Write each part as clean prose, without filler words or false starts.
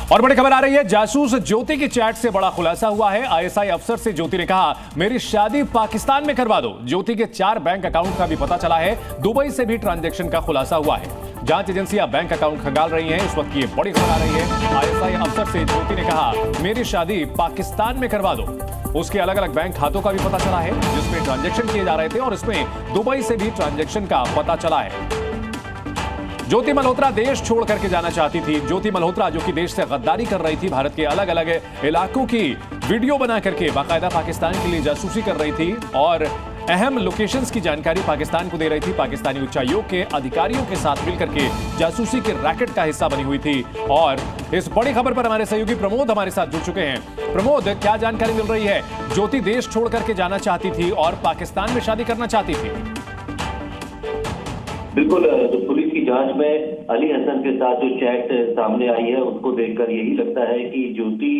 और बड़ी खबर आ रही है, जासूस ज्योति की चैट से बड़ा खुलासा हुआ है। आईएसआई अफसर से ज्योति ने कहा, मेरी शादी पाकिस्तान में करवा दो। ज्योति के 4 बैंक अकाउंट का भी पता चला है। दुबई से भी ट्रांजैक्शन का खुलासा हुआ है। जांच एजेंसियां बैंक अकाउंट खंगाल रही हैं। इस वक्त की बड़ी खबर आ रही है। आईएसआई अफसर से ज्योति ने कहा, मेरी शादी पाकिस्तान में करवा दो। उसके अलग अलग बैंक खातों का भी पता चला है, जिसमें ट्रांजैक्शन किए जा रहे थे और इसमें दुबई से भी ट्रांजैक्शन का पता चला है। ज्योति मल्होत्रा देश छोड़ करके जाना चाहती थी। ज्योति मल्होत्रा जो कि देश से गद्दारी कर रही थी, भारत के अलग अलग इलाकों की वीडियो बना करके बाकायदा पाकिस्तान के लिए जासूसी कर रही थी और अहम लोकेशंस की जानकारी पाकिस्तान को दे रही थी। पाकिस्तानी उच्चायोग के अधिकारियों के साथ मिलकर के जासूसी के रैकेट का हिस्सा बनी हुई थी। और इस बड़ी खबर पर हमारे सहयोगी प्रमोद हमारे साथ जुड़ चुके हैं। प्रमोद, क्या जानकारी मिल रही है? ज्योति देश छोड़ करके जाना चाहती थी और पाकिस्तान में शादी करना चाहती थी। बिल्कुल, जो पुलिस की जांच में अली हसन के साथ जो चैट सामने आई है, उसको देखकर यही लगता है कि ज्योति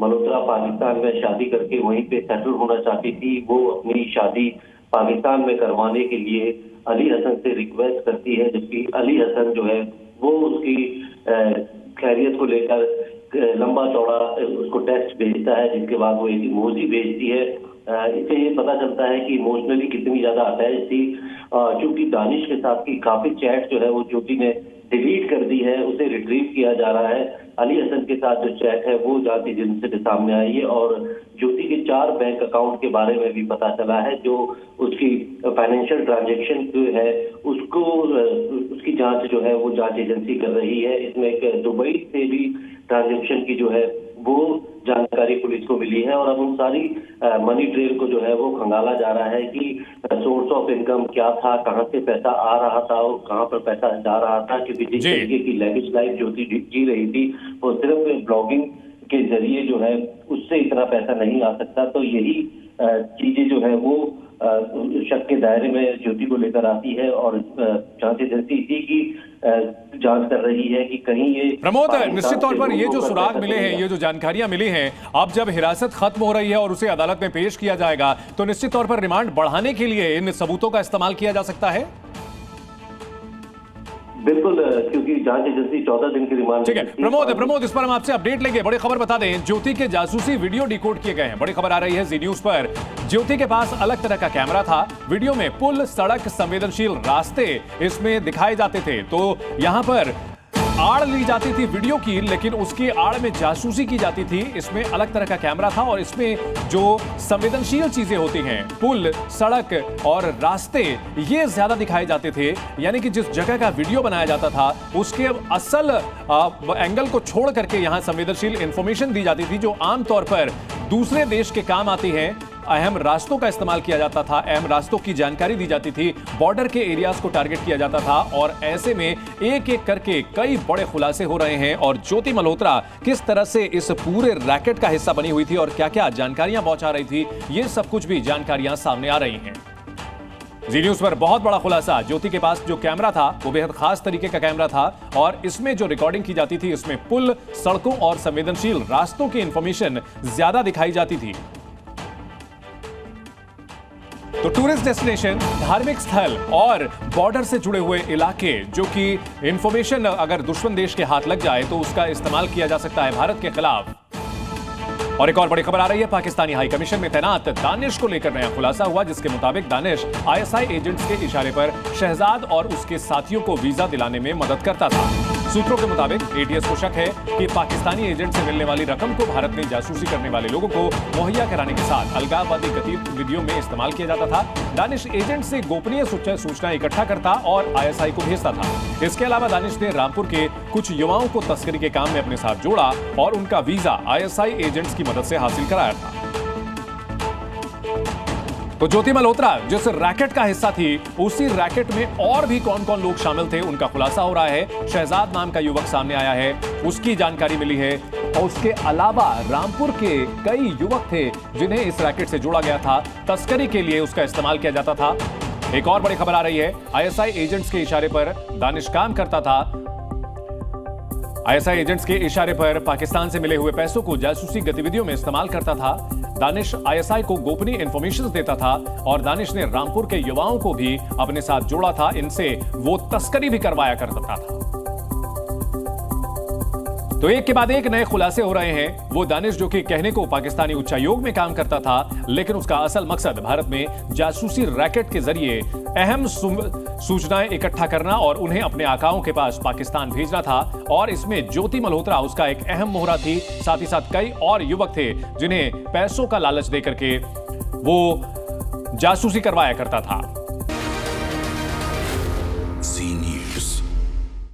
मल्होत्रा पाकिस्तान में शादी करके वहीं पे सेटल होना चाहती थी। वो अपनी शादी पाकिस्तान में करवाने के लिए अली हसन से रिक्वेस्ट करती है, जबकि अली हसन जो है वो उसकी खैरियत को लेकर लंबा चौड़ा उसको टेस्ट भेजता है, जिसके बाद वो एक इमोजी भेजती है। इससे ये पता चलता है कि इमोशनली कितनी ज्यादा अटैच थी। चूंकि दानिश के साथ की काफी चैट जो है वो ज्योति ने डिलीट कर दी है, उसे रिट्रीव किया जा रहा है। अली हसन के साथ जो चैट है वो जांच एजेंसी से सामने आई है और ज्योति के 4 बैंक अकाउंट के बारे में भी पता चला है, जो उसकी फाइनेंशियल ट्रांजैक्शन जो है उसको उसकी जांच जो है वो जांच एजेंसी कर रही है। इसमें एक दुबई से भी ट्रांजैक्शन की जो है वो जानकारी पुलिस को मिली है और अब उन सारी मनी ट्रेल को जो है वो खंगाला जा रहा है कि सोर्स ऑफ इनकम क्या था, कहां से पैसा आ रहा था और कहां पर पैसा जा रहा था। क्योंकि जिस तरीके की लेविश लाइफ ज्योति जी रही थी वो सिर्फ ब्लॉगिंग के जरिए जो है उससे इतना पैसा नहीं आ सकता। तो यही चीजें जो है वो शक के दायरे में ज्योति को लेकर आती है और जांच एजेंसी इसी की जांच कर रही है कि कहीं ये प्रमोद, निश्चित तौर पर ये जो सुराग मिले हैं, ये जो जानकारियां मिली हैं, अब जब हिरासत खत्म हो रही है और उसे अदालत में पेश किया जाएगा तो निश्चित तौर पर रिमांड बढ़ाने के लिए इन सबूतों का इस्तेमाल किया जा सकता है। बिल्कुल, क्योंकि जांच एजेंसी 14 दिन की रिमांड। ठीक है प्रमोद, इस पर हम आपसे अपडेट लेंगे। बड़ी खबर बता दें, ज्योति के जासूसी वीडियो डिकोड किए गए हैं। बड़ी खबर आ रही है जी न्यूज पर। ज्योति के पास अलग तरह का कैमरा था। वीडियो में पुल, सड़क, संवेदनशील रास्ते इसमें दिखाए जाते थे। तो यहां पर आड़ ली जाती थी वीडियो की, लेकिन उसकी आड़ में जासूसी की जाती थी। इसमें अलग तरह का कैमरा था और इसमें जो संवेदनशील चीजें होती हैं, पुल, सड़क और रास्ते, ये ज्यादा दिखाए जाते थे। यानी कि जिस जगह का वीडियो बनाया जाता था उसके असल एंगल को छोड़ करके यहां संवेदनशील इंफॉर्मेशन दी जाती थी, जो आमतौर पर दूसरे देश के काम आती है। अहम रास्तों का इस्तेमाल किया जाता था, अहम रास्तों की जानकारी दी जाती थी, बॉर्डर के एरियाज को टारगेट किया जाता था और ऐसे में एक एक करके कई बड़े खुलासे हो रहे हैं। और ज्योति मल्होत्रा किस तरह से इस पूरे रैकेट का हिस्सा बनी हुई थी और क्या क्या जानकारियां पहुंचा रही थी, ये सब कुछ भी जानकारियां सामने आ रही हैं। जी न्यूज पर बहुत बड़ा खुलासा, ज्योति के पास जो कैमरा था वो बेहद खास तरीके का कैमरा था और इसमें जो रिकॉर्डिंग की जाती थी इसमें पुल, सड़कों और संवेदनशील रास्तों की इंफॉर्मेशन ज्यादा दिखाई जाती थी। तो टूरिस्ट डेस्टिनेशन, धार्मिक स्थल और बॉर्डर से जुड़े हुए इलाके, जो कि इंफॉर्मेशन अगर दुश्मन देश के हाथ लग जाए तो उसका इस्तेमाल किया जा सकता है भारत के खिलाफ। और एक और बड़ी खबर आ रही है, पाकिस्तानी हाई कमीशन में तैनात दानिश को लेकर नया खुलासा हुआ, जिसके मुताबिक दानिश आईएसआई एजेंट्स के इशारे पर शहजाद और उसके साथियों को वीजा दिलाने में मदद करता था। सूत्रों के मुताबिक एटीएस को शक है कि पाकिस्तानी एजेंट से मिलने वाली रकम को भारत में जासूसी करने वाले लोगों को मुहैया कराने के साथ अलगाववादी गतिविधियों में इस्तेमाल किया जाता था। दानिश एजेंट से गोपनीय सूचना इकट्ठा करता और आईएसआई को भेजता था। इसके अलावा दानिश ने रामपुर के कुछ युवाओं को तस्करी के काम में अपने साथ जोड़ा और उनका वीजा आईएसआई एजेंट्स की मदद से हासिल कराया था। तो ज्योति मल्होत्रा जिस रैकेट का हिस्सा थी, उसी रैकेट में और भी कौन कौन लोग शामिल थे उनका खुलासा हो रहा है। शहजाद नाम का युवक सामने आया है, उसकी जानकारी मिली है और उसके अलावा रामपुर के कई युवक थे जिन्हें इस रैकेट से जोड़ा गया था। तस्करी के लिए उसका इस्तेमाल किया जाता था। एक और बड़ी खबर आ रही है, आईएसआई एजेंट्स के इशारे पर दानिश काम करता था। आईएसआई एजेंट्स के इशारे पर पाकिस्तान से मिले हुए पैसों को जासूसी गतिविधियों में इस्तेमाल करता था। दानिश आईएसआई को गोपनीय इंफॉर्मेशन देता था और दानिश ने रामपुर के युवाओं को भी अपने साथ जोड़ा था। इनसे वो तस्करी भी करवाया करता था। तो एक के बाद एक नए खुलासे हो रहे हैं। वो दानिश जो कि कहने को पाकिस्तानी उच्चायोग में काम करता था, लेकिन उसका असल मकसद भारत में जासूसी रैकेट के जरिए अहम सूचनाएं इकट्ठा करना और उन्हें अपने आकाओं के पास पाकिस्तान भेजना था। और इसमें ज्योति मल्होत्रा उसका एक अहम मोहरा थी। साथ ही साथ कई और युवक थे जिन्हें पैसों का लालच देकर के वो जासूसी करवाया करता था।